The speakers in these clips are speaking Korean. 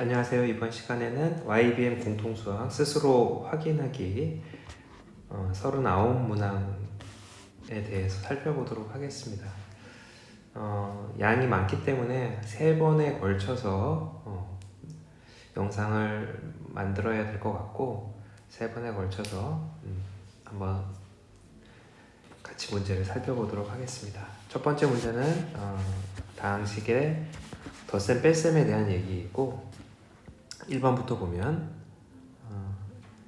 안녕하세요. 이번 시간에는 YBM 공통수학 스스로 확인하기 39문항에 대해서 살펴보도록 하겠습니다. 양이 많기 때문에 3번에 걸쳐서 영상을 만들어야 될 것 같고 3번에 걸쳐서 한번 같이 문제를 살펴보도록 하겠습니다. 첫 번째 문제는 다항식의 덧셈 뺄셈에 대한 얘기이고 1번부터 보면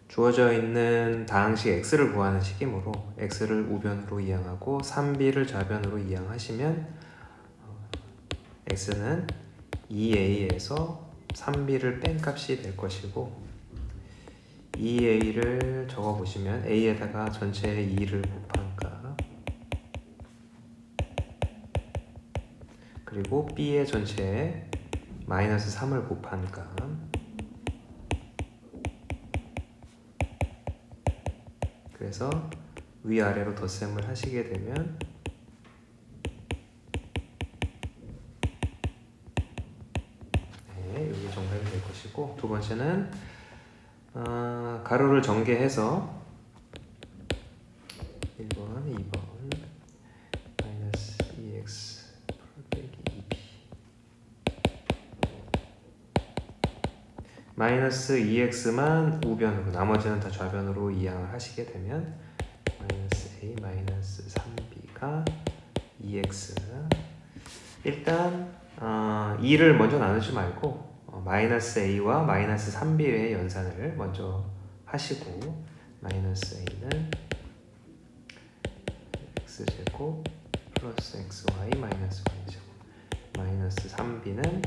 주어져 있는 다항식 x를 구하는 식이므로 x를 우변으로 이항하고 3b를 좌변으로 이항하시면 x는 2a에서 3b를 뺀 값이 될 것이고 2a를 적어보시면 a에다가 전체에 2를 곱한 값 그리고 b의 전체에 마이너스 3을 곱한 값 그래서 위아래로 덧셈을 하시게 되면 여기 정답이 될 것이고 두 번째는 가로를 전개해서 1번, 2번 마이너스 2x 빼기 2b 마이너스 2x만 우변으로 나머지는 다 좌변으로 이항을 하시게 되면 마이너스 a 마이너스 3b가 2x 일단 2를 먼저 나누지 말고 마이너스 a와 마이너스 3b의 연산을 먼저 하시고 마이너스 a는 x제곱 플러스 xy 마이너스 y제곱 마이너스 3b는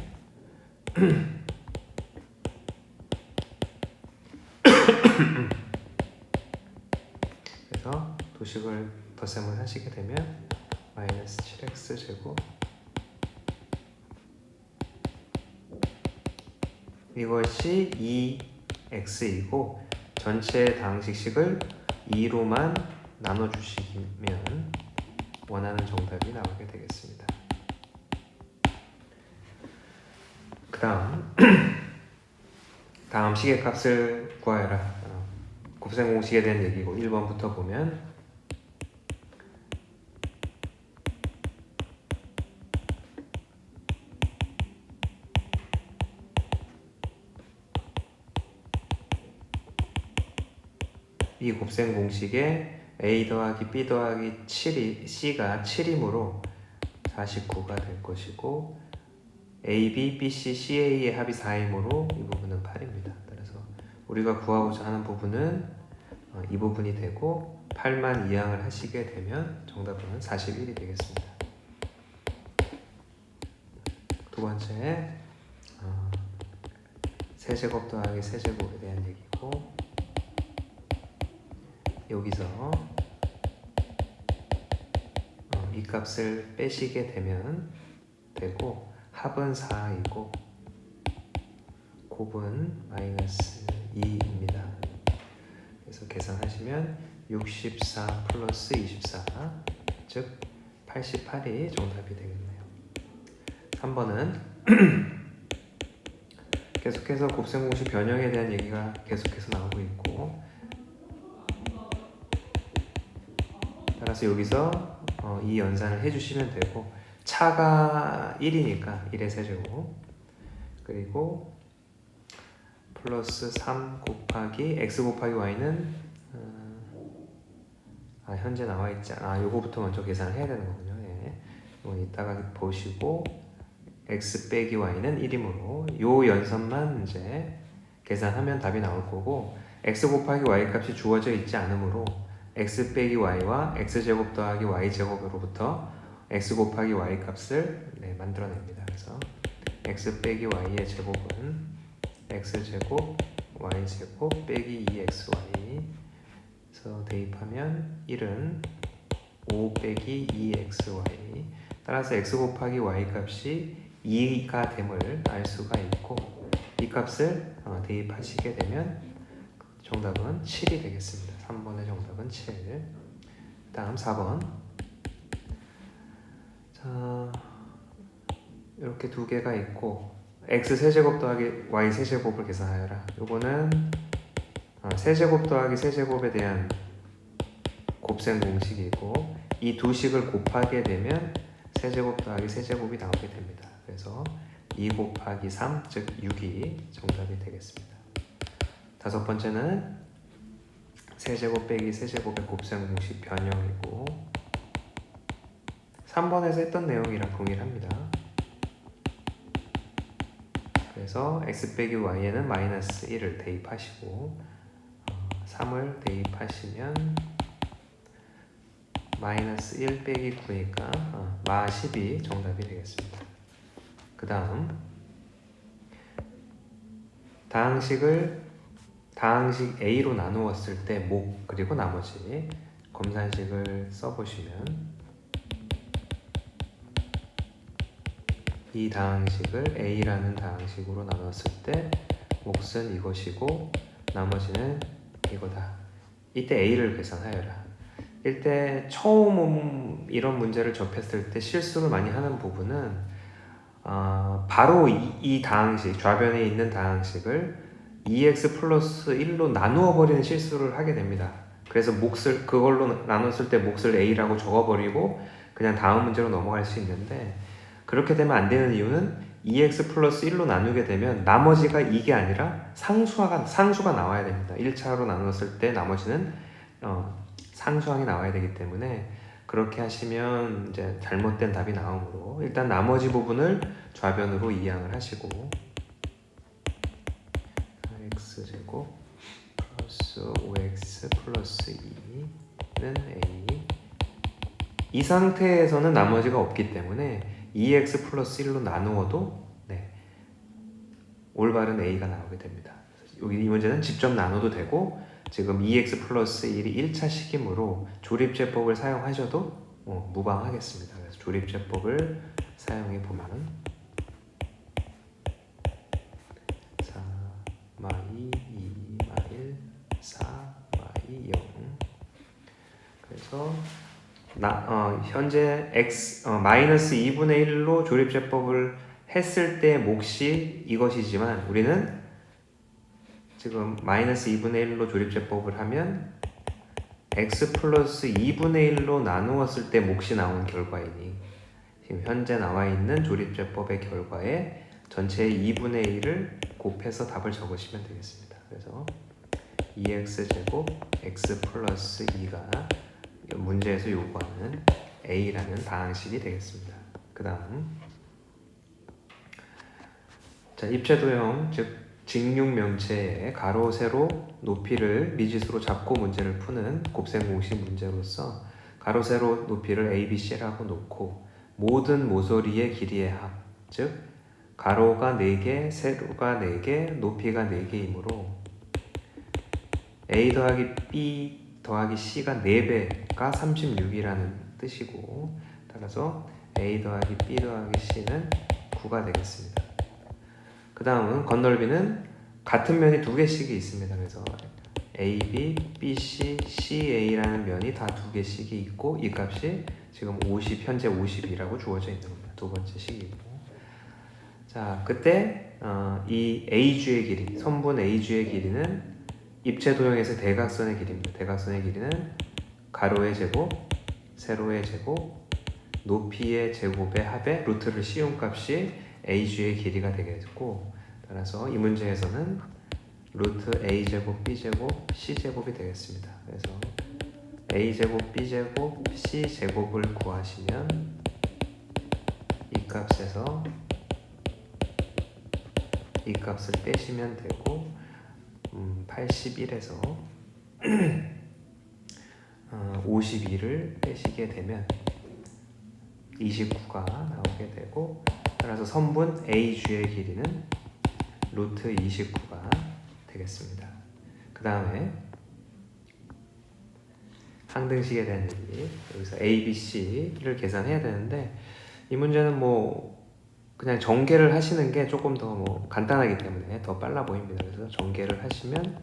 그래서 도식을 덧셈을 하시게 되면 마이너스 7x제곱 이것이 2x이고 전체 다항식식을 2로만 나눠주시면 원하는 정답이 나오게 되겠습니다. 그 다음 식의 값을 구하여라. 곱셈 공식에 대한 얘기고 1번부터 보면 이 곱셈 공식에 a 더하기 b 더하기 7이 c가 7이므로 49가 될 것이고 AB, BC, CA의 합이 4이므로 이 부분은 8입니다. 그래서 우리가 구하고자 하는 부분은 이 부분이 되고 8만 이항을 하시게 되면 정답은 41이 되겠습니다. 두 번째 세제곱 더하기 세제곱에 대한 얘기고 여기서 이 값을 빼시게 되면 되고 합은 4이고 곱은 마이너스 2입니다. 그래서 계산하시면 64 플러스 24 즉 88이 정답이 되겠네요. 3번은 계속해서 곱셈 공식 변형에 대한 얘기가 계속해서 나오고 있고 따라서 여기서 이 연산을 해주시면 되고 차가 1이니까 1의 세제곱 그리고 플러스 3 곱하기 x 곱하기 y는 현재 나와있지 요거부터 먼저 계산을 해야 되는 거군요. 예. 이건 이따가 보시고 x 빼기 y는 1이므로 요 연산만 이제 계산하면 답이 나올 거고 x 곱하기 y 값이 주어져 있지 않으므로 x 빼기 y와 x제곱 더하기 y제곱으로부터 x 곱하기 y 값을 만들어냅니다. 그래서 x 빼기 y의 제곱은 x제곱 y제곱 빼기 2xy 그래서 대입하면 1은 5 빼기 2xy 따라서 x 곱하기 y 값이 2가 됨을 알 수가 있고 이 값을 대입하시게 되면 정답은 7이 되겠습니다. 3번의 정답은 7. 다음 4번 자 이렇게 두 개가 있고 x 세제곱 더하기 y 세제곱을 계산하여라. 요거는 세제곱 더하기 세제곱에 대한 곱셈 공식이고, 이 두 식을 곱하게 되면 세제곱 더하기 세제곱이 나오게 됩니다. 그래서 2 곱하기 3, 즉 6이 정답이 되겠습니다. 다섯 번째는 세제곱 빼기 세제곱의 곱셈 공식 변형이고, 3번에서 했던 내용이랑 동일합니다. 그래서 x 빼기 y에는 마이너스 1을 대입하시고 3을 대입하시면 마이너스 1 빼기 9니까 마 10이 정답이 되겠습니다. 그 다음 다항식 A로 나누었을 때 목 그리고 나머지 검산식을 써보시면 이 다항식을 A라는 다항식으로 나눴을 때 몫은 이것이고 나머지는 이거다. 이때 A를 계산하여라. 이때 처음 이런 문제를 접했을 때 실수를 많이 하는 부분은 바로 이 다항식, 좌변에 있는 다항식을 2x 플러스 1로 나누어 버리는 실수를 하게 됩니다. 그래서 그걸로 나눴을 때 몫을 A라고 적어버리고 그냥 다음 문제로 넘어갈 수 있는데, 그렇게 되면 안 되는 이유는 2x 플러스 1로 나누게 되면 나머지가 이게 아니라 상수가 나와야 됩니다. 1차로 나눴을 때 나머지는 상수항이 나와야 되기 때문에 그렇게 하시면 이제 잘못된 답이 나오므로 일단 나머지 부분을 좌변으로 이항을 하시고 x제곱 플러스 5x 플러스 2는 a, 이 상태에서는 나머지가 없기 때문에 2x 플러스 1로 나누어도 올바른 a가 나오게 됩니다. 여기 이 문제는 직접 나눠도 되고 지금 2x 플러스 1이 1차 식이므로 조립제법을 사용하셔도 무방하겠습니다. 그래서 조립제법을 사용해 보면 4, 마 2, 2, 마 1, 4, 마 2, 0. 그래서 현재 마이너스 2분의 1로 조립제법을 했을 때 몫이 이것이지만 우리는 지금 마이너스 2분의 1로 조립제법을 하면 x 플러스 2분의 1로 나누었을 때 몫이 나온 결과이니 지금 현재 나와 있는 조립제법의 결과에 전체의 2분의 1을 곱해서 답을 적으시면 되겠습니다. 그래서 2x제곱 x 플러스 2가 문제에서 요구하는 a라는 다항식이 되겠습니다. 그 다음 입체도형 즉 직육면체의 가로 세로 높이를 미지수로 잡고 문제를 푸는 곱셈 공식 문제로서 가로 세로 높이를 ABC라고 놓고 모든 모서리의 길이의 합, 즉 가로가 4개, 세로가 4개, 높이가 4개이므로 A 더하기 B 더하기 C가 4배가 36이라는 뜻이고, 따라서 A 더하기 B 더하기 C는 9가 되겠습니다. 그 다음은 건널비는 같은 면이 2개씩이 있습니다. 그래서 AB, BC, CA라는 면이 다 2개씩이 있고 이 값이 지금 50, 현재 50이라고 주어져 있는 겁니다. 두 번째 식이고. 자, 그때 이 AG의 길이, 선분 AG의 길이는 입체도형에서 대각선의 길이입니다. 대각선의 길이는 가로의 제곱, 세로의 제곱, 높이의 제곱의 합의 루트를 씌운 값이 AG의 길이가 되겠고, 따라서 이 문제에서는 루트 A제곱, B제곱, C제곱이 되겠습니다. 그래서 A제곱, B제곱, C제곱을 구하시면 이 값에서 이 값을 빼시면 되고 81에서 52를 빼시게 되면 29가 나오게 되고, 따라서 선분 AG의 길이는 루트 29가 되겠습니다. 그 다음에 항등식에 대한 얘기, 여기서 ABC를 계산해야 되는데 이 문제는 그냥 전개를 하시는 게 조금 더 간단하기 때문에 더 빨라 보입니다. 그래서 전개를 하시면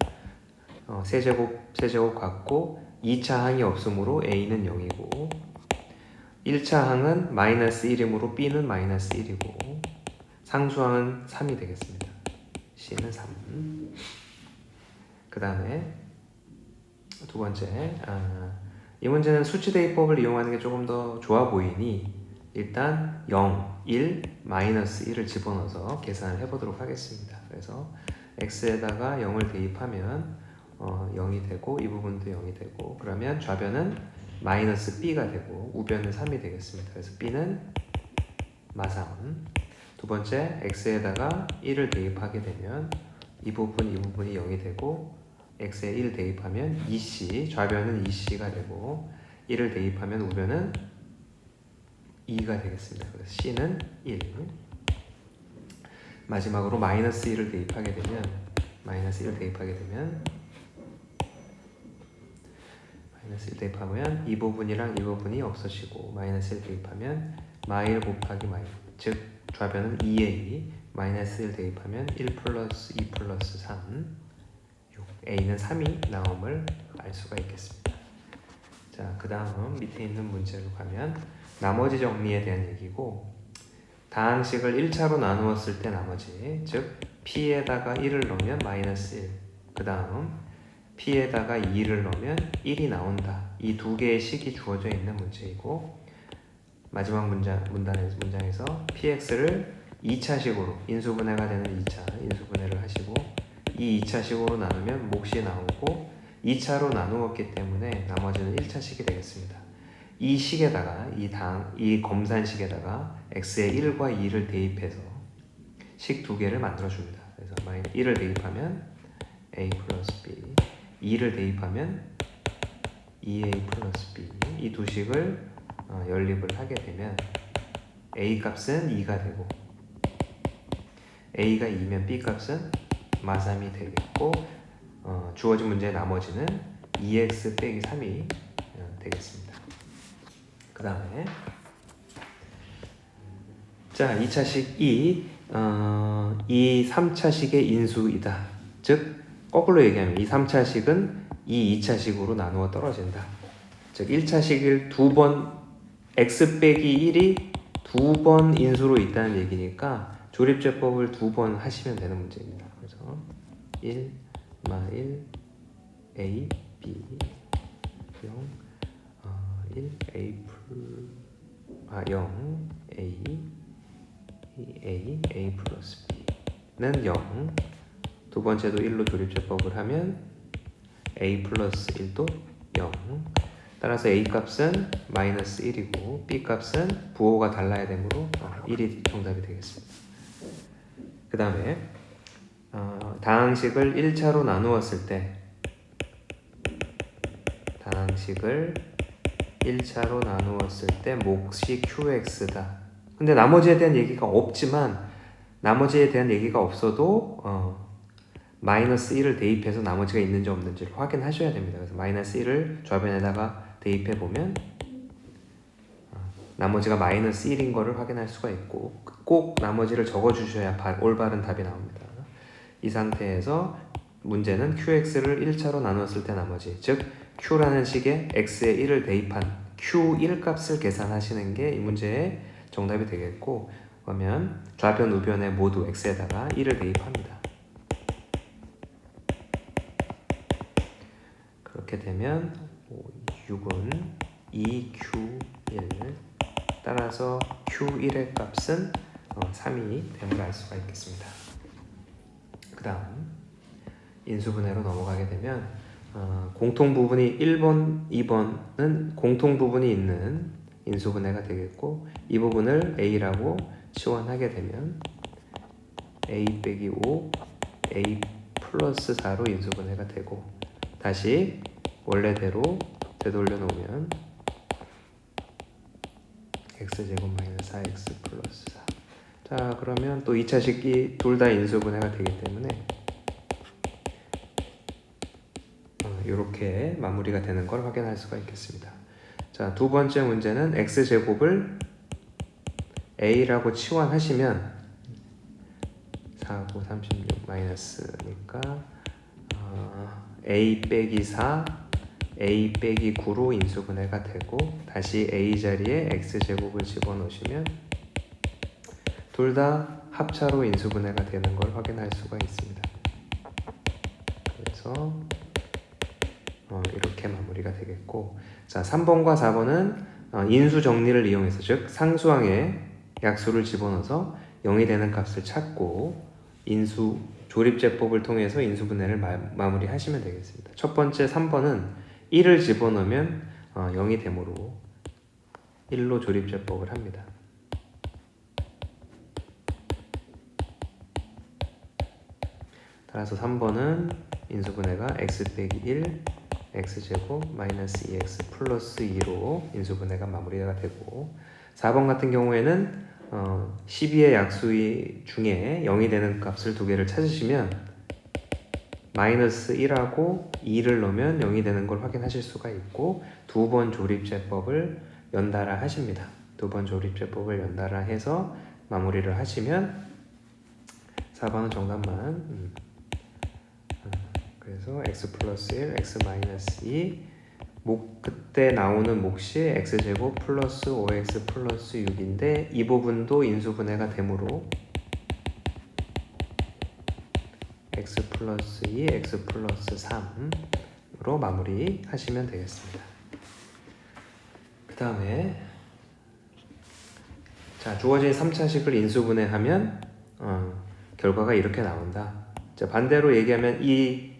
세제곱 같고 2차 항이 없으므로 A는 0이고 1차 항은 마이너스 1이므로 B는 마이너스 1이고 상수항은 3이 되겠습니다. C는 3. 그 다음에 두 번째, 이 문제는 수치 대입법을 이용하는 게 조금 더 좋아 보이니 일단 0, 1, 마이너스 1을 집어넣어서 계산을 해보도록 하겠습니다. 그래서 x에다가 0을 대입하면 0이 되고 이 부분도 0이 되고, 그러면 좌변은 마이너스 b가 되고 우변은 3이 되겠습니다. 그래서 b는 마삼. 두 번째, x에다가 1을 대입하게 되면 이 부분이 0이 되고, x에 1 대입하면 2c, 좌변은 2c가 되고 1을 대입하면 우변은 2가 되겠습니다. 그래서 c는 1. 마지막으로 마이너스 1을 대입하게 되면 마이너스 1 대입하면 이 부분이랑 이 부분이 없어지고, 마이너스 1 대입하면 마1 곱하기 마1, 즉 좌변은 2a, 마이너스 1 대입하면 1 플러스 2 플러스 3, 6. a는 3이 나옴을 알 수가 있겠습니다. 자, 그 다음 밑에 있는 문제로 가면 나머지 정리에 대한 얘기고, 다항식을 1차로 나누었을 때 나머지, 즉 p에다가 1을 넣으면 마이너스 1, 그 다음 p에다가 2를 넣으면 1이 나온다. 이 두 개의 식이 주어져 있는 문제이고, 마지막 문장에서 px를 2차식으로 인수분해가 되는 2차 인수분해를 하시고, 이 2차식으로 나누면 몫이 나오고 2차로 나누었기 때문에 나머지는 1차식이 되겠습니다. 이 식에다가 이 검산식에다가 x에 1과 2를 대입해서 식 두 개를 만들어 줍니다. 그래서 1을 대입하면 a 플러스 b, 2를 대입하면 2a 플러스 b, 이 두 식을 연립을 하게 되면 a 값은 2가 되고 a가 2면 b 값은 마3이 되겠고, 주어진 문제의 나머지는 2x 빼기 3이 되겠습니다. 그 다음에 자, 2차식 이 3차식의 인수이다. 즉 거꾸로 얘기하면 이 3차식은 이 2차식으로 나누어 떨어진다. 즉 1차식을 두 번 x 빼기 1이 두 번 인수로 있다는 얘기니까 조립제법을 두 번 하시면 되는 문제입니다. 그래서 1, 마1, a, b, 0, 1, a, 0, a 플러스 b는 0. 두 번째도 1로 조립제법을 하면 a 플러스 1도 0. 따라서 a 값은 마이너스 1이고 b 값은 부호가 달라야 되므로 1이 정답이 되겠습니다. 그 다음에 다항식을 1차로 나누었을 때 몫이 qx다. 근데 나머지에 대한 얘기가 없지만, 나머지에 대한 얘기가 없어도 마이너스 1을 대입해서 나머지가 있는지 없는지를 확인하셔야 됩니다. 그래서 마이너스 1을 좌변에다가 대입해 보면 나머지가 마이너스 1인 거를 확인할 수가 있고, 꼭 나머지를 적어 주셔야 올바른 답이 나옵니다. 이 상태에서 문제는 qx를 1차로 나누었을 때 나머지, 즉 q라는 식에 x에 1을 대입한 q1 값을 계산하시는 게 이 문제의 정답이 되겠고, 그러면 좌변 우변에 모두 x에다가 1을 대입합니다. 그렇게 되면 6은 2q1, 따라서 q1의 값은 3이 됨을 알 수가 있겠습니다. 그 다음 인수분해로 넘어가게 되면 공통부분이 1번, 2번은 공통부분이 있는 인수분해가 되겠고, 이 부분을 a라고 치환하게 되면 a 빼기 5, a 플러스 4로 인수분해가 되고, 다시 원래대로 되돌려 놓으면 x제곱 마이너스 4x 플러스 4. 자, 그러면 또 2차식이 둘 다 인수분해가 되기 때문에 이렇게 마무리가 되는 걸 확인할 수가 있겠습니다. 자, 두 번째 문제는 x제곱을 a라고 치환하시면 4, 9, 36 마이너스니까 a 빼기 4, a 빼기 9로 인수분해가 되고, 다시 a 자리에 x제곱을 집어넣으시면 둘 다 합차로 인수분해가 되는 걸 확인할 수가 있습니다. 그래서 이렇게 마무리가 되겠고, 자 3번과 4번은 인수 정리를 이용해서, 즉 상수항에 약수를 집어넣어서 0이 되는 값을 찾고 인수 조립제법을 통해서 인수분해를 마무리하시면 되겠습니다. 첫 번째 3번은 1을 집어넣으면 0이 되므로 1로 조립제법을 합니다. 따라서 3번은 인수분해가 x 빼기 1 x제곱 마이너스 2x 플러스 2로 인수분해가 마무리가 되고, 4번 같은 경우에는 12의 약수 중에 0이 되는 값을 두 개를 찾으시면 마이너스 1하고 2를 넣으면 0이 되는 걸 확인하실 수가 있고, 두 번 조립제법을 연달아 하십니다. 두 번 조립제법을 연달아 해서 마무리를 하시면 4번은 정답만 그래서 x 플러스 1, x 마이너스 2 그때 나오는 몫이 x제곱 플러스 5x 플러스 6인데 이 부분도 인수분해가 되므로 x 플러스 2, x 플러스 3으로 마무리 하시면 되겠습니다. 그 다음에 자 주어진 3차식을 인수분해하면 결과가 이렇게 나온다. 자, 반대로 얘기하면 이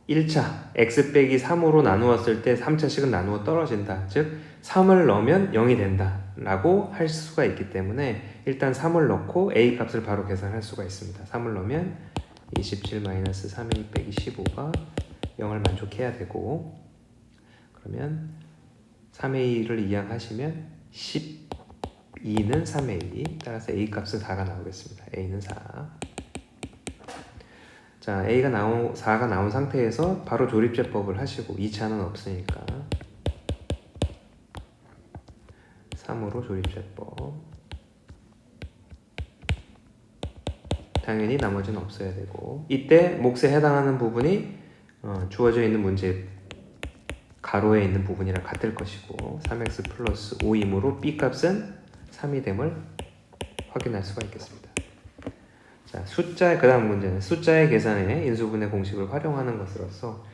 1차 x 빼기 3으로 나누었을 때 3차식은 나누어 떨어진다. 즉 3을 넣으면 0이 된다 라고 할 수가 있기 때문에 일단 3을 넣고 a 값을 바로 계산할 수가 있습니다. 3을 넣으면 27-3a 빼기 15가 0을 만족해야 되고, 그러면 3a를 이항하시면 12는 3a, 따라서 a 값은 4가 나오겠습니다. a는 4. 자, A가 4가 나온 상태에서 바로 조립제법을 하시고 2차는 없으니까 3으로 조립제법. 당연히 나머지는 없어야 되고, 이때 몫에 해당하는 부분이 주어져 있는 문제 가로에 있는 부분이랑 같을 것이고 3x 플러스 5이므로 b 값은 3이 됨을 확인할 수가 있겠습니다. 자, 그 다음 문제는 숫자의 계산에 인수분해 공식을 활용하는 것으로서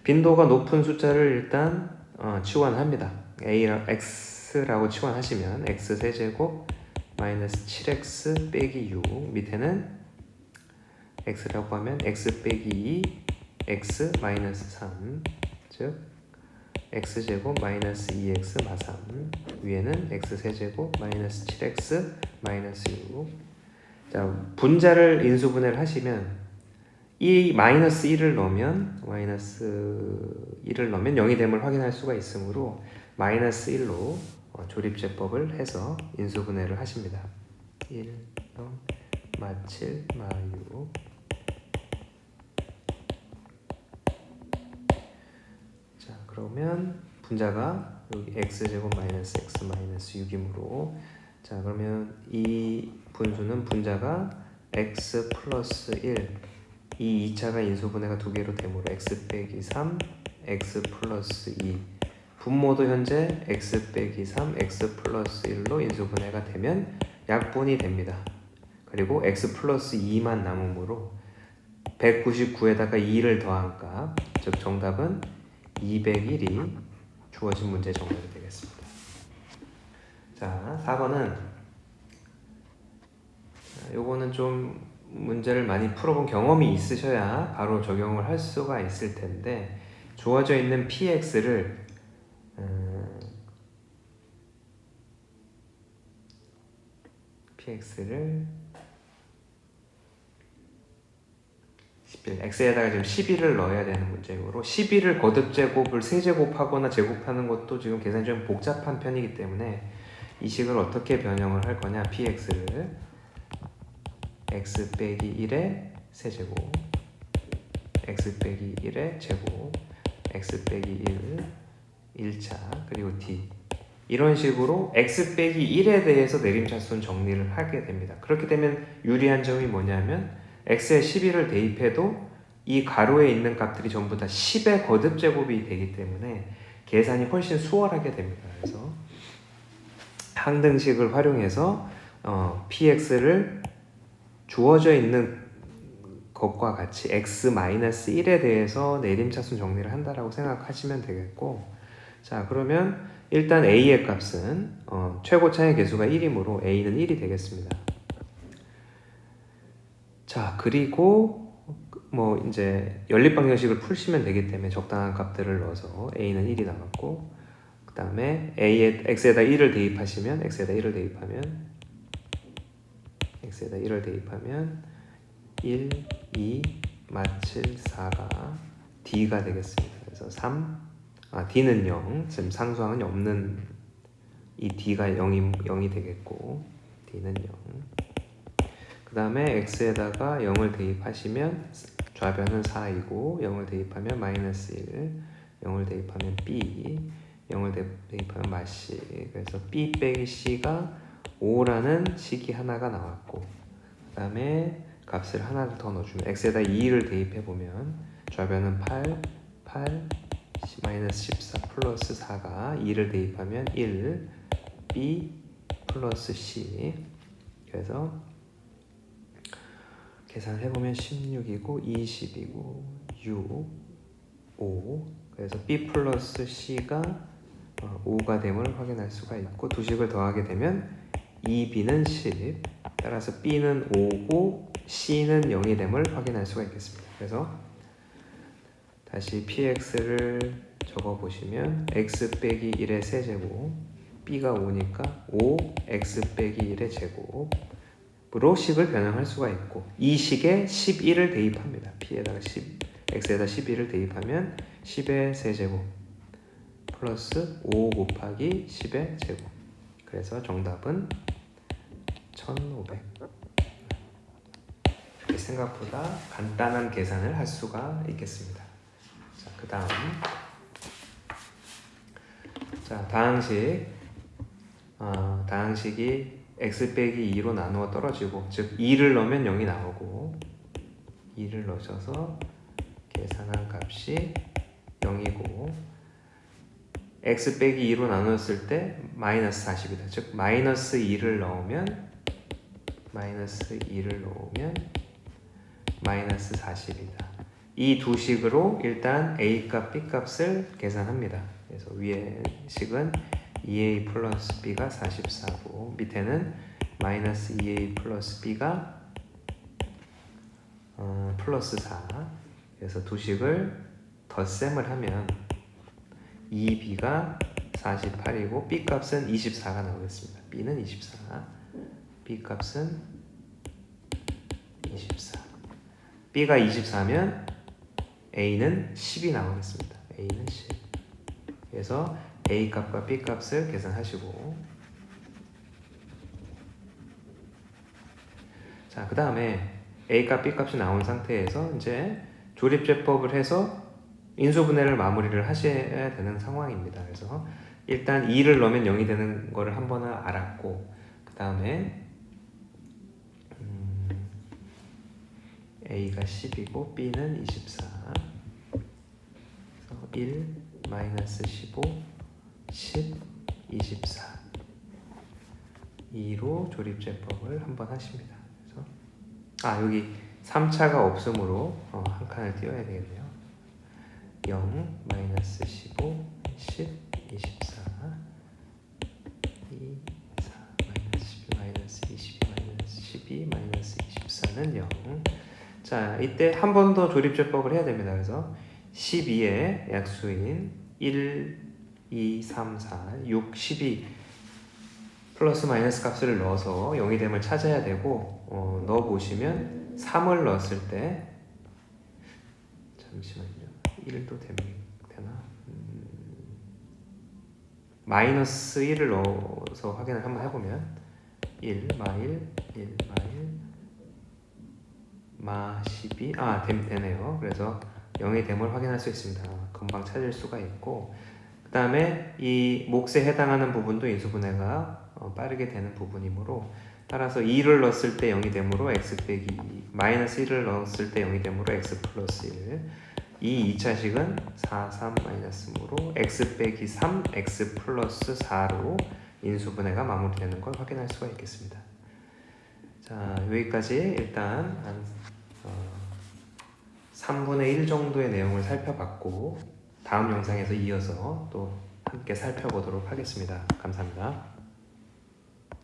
빈도가 높은 숫자를 일단 치환합니다. x라고 치환하시면 x 세제곱 마이너스 7x 빼기 6, 밑에는 x라고 하면 x 빼기 2 x 마이너스 3, 즉 x제곱 마이너스 2x 마 3, 위에는 x 세제곱 마이너스 7x 마이너스 6. 자, 분자를 인수분해를 하시면 이 마이너스 1을 넣으면 0이 됨을 확인할 수가 있으므로 마이너스 1로 조립제법을 해서 인수분해를 하십니다. 1, 0, 마 7, 마 6. 자, 그러면 분자가 여기 x제곱 마이너스 x 마이너스 6이므로, 자 그러면 이 분수는 분자가 x 플러스 1, 이 2차가 인수분해가 두 개로 되므로 x 빼기 3, x 플러스 2, 분모도 현재 x 빼기 3, x 플러스 1로 인수분해가 되면 약분이 됩니다. 그리고 x 플러스 2만 남으므로 199에다가 2를 더한 값, 즉 정답은 201이 주어진 문제 정답이 되겠습니다. 자, 4번은 요거는 좀 문제를 많이 풀어본 경험이 있으셔야 바로 적용을 할 수가 있을 텐데, 주어져 있는 px를 x에다가 지금 11을 넣어야 되는 문제이므로 11을 거듭제곱을 세제곱하거나 제곱하는 것도 지금 계산이 좀 복잡한 편이기 때문에 이 식을 어떻게 변형을 할 거냐, px를 x 빼기 1의 세제곱, x 빼기 1의 제곱, x 빼기 1, 1차, 그리고 d, 이런 식으로 x 빼기 1에 대해서 내림차순 정리를 하게 됩니다. 그렇게 되면 유리한 점이 뭐냐면 x에 11을 대입해도 이 가로에 있는 값들이 전부 다 10의 거듭제곱이 되기 때문에 계산이 훨씬 수월하게 됩니다. 그래서 항등식을 활용해서 px를 주어져 있는 것과 같이 x-1에 대해서 내림차순 정리를 한다라고 생각하시면 되겠고, 자 그러면 일단 a의 값은 최고차의 개수가 1이므로 a는 1이 되겠습니다. 자 그리고 뭐 이제 연립방정식을 풀시면 되기 때문에 적당한 값들을 넣어서 a는 1이 나왔고, 그 다음에 x에다 1을 대입하시면 x에다 1을 대입하면 1, 2, 마칠 4가 d가 되겠습니다. 그래서 d는 0, 지금 상수항은 없는 이 d가 0이 되겠고, d는 0. 그 다음에 x에다가 0을 대입하시면 좌변은 4이고 0을 대입하면 마이너스 1, 0을 대입하면 b, 0을 대입하면 마씨. 그래서 b 빼기 c가 5라는 식이 하나가 나왔고, 그 다음에 값을 하나를 더 넣어주면 x에다 2를 대입해보면 좌변은 8, 마이너스 14 플러스 4가 2를 대입하면 1, b 플러스 c. 그래서 계산을 해보면 16이고 20이고 6, 5. 그래서 b 플러스 c가 5가 됨을 확인할 수가 있고, 두 식을 더하게 되면 2b는 10. 따라서 b는 5고 c는 0이 됨을 확인할 수가 있겠습니다. 그래서 다시 px를 적어보시면 x 빼기 1의 세제곱, b가 5니까 5x 빼기 1의 제곱으로 식을 변형할 수가 있고, 이 식에 11을 대입합니다. p에다가 x에다 11을 대입하면 10의 세제곱 플러스 5 곱하기 10의 제곱. 그래서 정답은 1500. 이렇게 생각보다 간단한 계산을 할 수가 있겠습니다. 자, 그 다음 다항식이 x 빼기 2로 나누어 떨어지고, 즉 2를 넣으면 0이 나오고, 2를 넣으셔서 계산한 값이 0이고, x 빼기 2로 나눴을 때 마이너스 40이다. 즉 마이너스 2를 넣으면 마이너스 40이다. 이 두 식으로 일단 a 값, b 값을 계산합니다. 그래서 위에 식은 2a 플러스 b가 44고, 밑에는 마이너스 2a 플러스 b가 플러스 4. 그래서 두 식을 덧셈을 하면 2b가 48이고 b 값은 24가 나오겠습니다. b는 24, b 값은 24. b가 24면 a는 10이 나오겠습니다. a는 10. 그래서 a 값과 b 값을 계산하시고, 자, 그 다음에 a 값, b 값이 나온 상태에서 이제 조립제법을 해서 인수분해를 마무리를 하셔야 되는 상황입니다. 그래서 일단 2를 넣으면 0이 되는 거를 한 번은 알았고, 그 다음에 a가 10이고 b는 24. 그래서 1, 마이너스 15, 10, 24. 2로 조립제법을 한번 하십니다. 그래서 여기 3차가 없으므로 한 칸을 띄워야 되겠네요. 0, 마이너스 15, 10, 24, 2, 4, 마이너스 12, 마이너스 22, 마이너스 12, 마이너스 24는 0. 자, 이때 한 번 더 조립제법을 해야 됩니다. 그래서 12의 약수인 1, 2, 3, 4, 6, 12 플러스 마이너스 값을 넣어서 0이 됨을 찾아야 되고, 넣어보시면 3을 넣었을 때, 잠시만요, 1도 되나? 마이너스 1을 넣어서 확인을 한번 해보면 1, 마일, 1, 마일, 마 12, 되네요. 그래서 0의 됨을 확인할 수 있습니다. 금방 찾을 수가 있고, 그 다음에 이 몫에 해당하는 부분도 인수분해가 빠르게 되는 부분이므로, 따라서 2를 넣었을 때 0이 되므로 x 빼기 2, 마이너스 1을 넣었을 때 0이 되므로 x 플러스 1, 이 2차식은 4, 3 마이너스므로 x 빼기 3, x 플러스 4로 인수분해가 마무리되는 걸 확인할 수가 있겠습니다. 자, 여기까지 일단 한 3분의 1 정도의 내용을 살펴봤고 다음 영상에서 이어서 또 함께 살펴보도록 하겠습니다. 감사합니다.